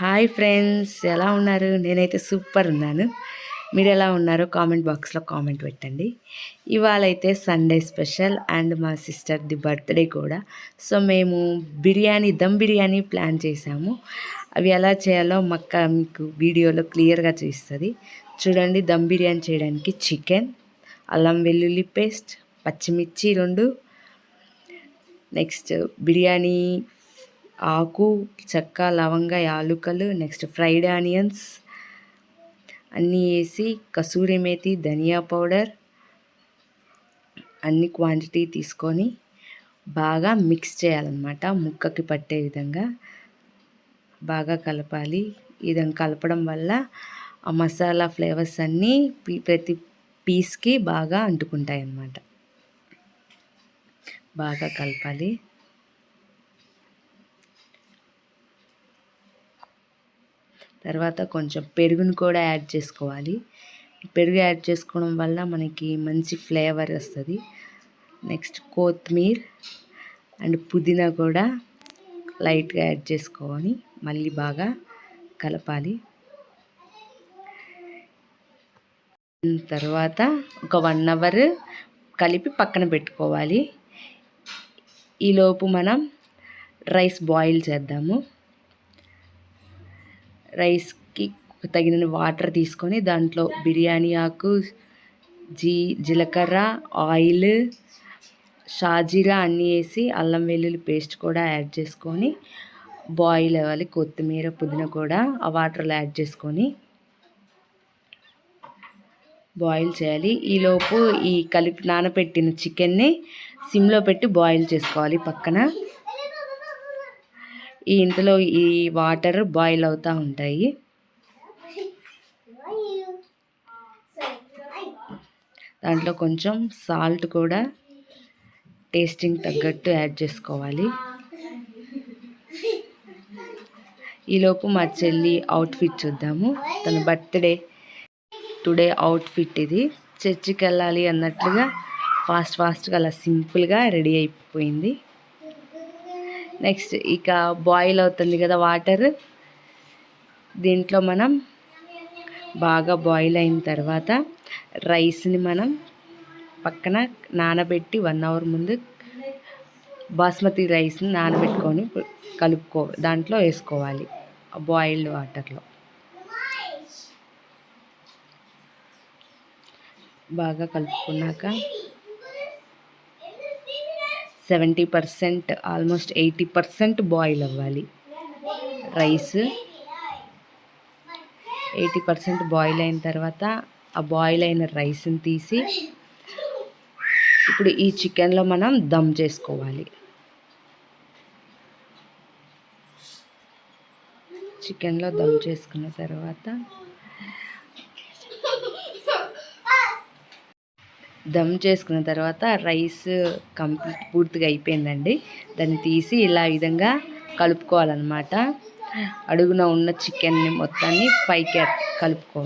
Hi friends, ఎలా ఉన్నారు? నేనైతే సూపర్ ఉన్నాను. మీరు ఎలా ఉన్నారో కామెంట్ బాక్స్లో కామెంట్ పెట్టండి. ఇవాళ అయితే సండే స్పెషల్ అండ్ మా సిస్టర్ది బర్త్డే కూడా. సో మేము దమ్ బిర్యానీ ప్లాన్ చేసాము. అవి ఎలా చేయాలో మీకు వీడియోలో క్లియర్గా చూస్తుంది. చూడండి, దమ్ బిర్యానీ చేయడానికి చికెన్, అల్లం వెల్లుల్లి పేస్ట్, పచ్చిమిర్చి 2, నెక్స్ట్ బిర్యానీ ఆకు, చెక్క, లవంగ, యాలుకలు, నెక్స్ట్ ఫ్రైడ్ ఆనియన్స్ అన్నీ వేసి కసూరి మేతి, ధనియా పౌడర్ అన్ని క్వాంటిటీ తీసుకొని బాగా మిక్స్ చేయాలన్నమాట. ముక్కకి పట్టే విధంగా బాగా కలపాలి. ఈ విధంగా కలపడం వల్ల ఆ మసాలా ఫ్లేవర్స్ అన్నీ ప్రతి పీస్కి బాగా అంటుకుంటాయి అన్నమాట. బాగా కలపాలి. తర్వాత కొంచెం పెరుగును కూడా యాడ్ చేసుకోవాలి. పెరుగు యాడ్ చేసుకోవడం వల్ల మనకి మంచి ఫ్లేవర్ వస్తుంది. నెక్స్ట్ కొత్తిమీర అండ్ పుదీనా కూడా లైట్గా యాడ్ చేసుకొని మళ్ళీ బాగా కలపాలి. తర్వాత ఒక 1 అవర్ కలిపి పక్కన పెట్టుకోవాలి. ఈలోపు మనం రైస్ బాయిల్ చేద్దాము. రైస్కి తగిన వాటర్ తీసుకొని దాంట్లో బిర్యానీ ఆకు, జీలకర్ర, ఆయిల్, షాజీరా అన్నీ వేసి అల్లం వెల్లుల్లి పేస్ట్ కూడా యాడ్ చేసుకొని బాయిల్ అవ్వాలి. కొత్తిమీర, పుదీనా కూడా ఆ వాటర్లో యాడ్ చేసుకొని బాయిల్ చేయాలి. ఈలోపు ఈ నానబెట్టిన చికెన్ని సిమ్లో పెట్టి బాయిల్ చేసుకోవాలి పక్కన. ఇంతలో ఈ వాటర్ బాయిల్ అవుతూ ఉంటాయి. దాంట్లో కొంచెం సాల్ట్ కూడా టేస్టింగ్ తగ్గట్టు యాడ్ చేసుకోవాలి. ఈలోపు మా చెల్లి అవుట్ఫిట్ చూద్దాము. తన బర్త్డే టుడే అవుట్ఫిట్ ఇది. చర్చికి వెళ్ళాలి అన్నట్లుగా ఫాస్ట్గా అలా సింపుల్గా రెడీ అయిపోయింది. నెక్స్ట్ ఇక బాయిల్ అవుతుంది కదా వాటర్, దీంట్లో మనం బాగా బాయిల్ అయిన తర్వాత రైస్ని మనం పక్కన నానబెట్టి 1 అవర్ ముందు బాస్మతి రైస్ని నానబెట్టుకొని దాంట్లో వేసుకోవాలి. బాయిల్డ్ వాటర్లో బాగా కలుపుకున్నాక 70% ఆల్మోస్ట్ 80% బాయిల్ అవ్వాలి రైస్. 80% బాయిల్ అయిన తర్వాత ఆ బాయిల్ అయిన రైస్ని తీసి ఇప్పుడు ఈ చికెన్లో మనం దమ్ చేసుకోవాలి. చికెన్లో దమ్ చేసుకున్న తర్వాత రైస్ పూర్తిగా అయిపోయిందండి. దాన్ని తీసి ఇలా విధంగా కలుపుకోవాలన్నమాట. అడుగున ఉన్న చికెన్ని మొత్తాన్ని పైకి కలుపుకోవాలి.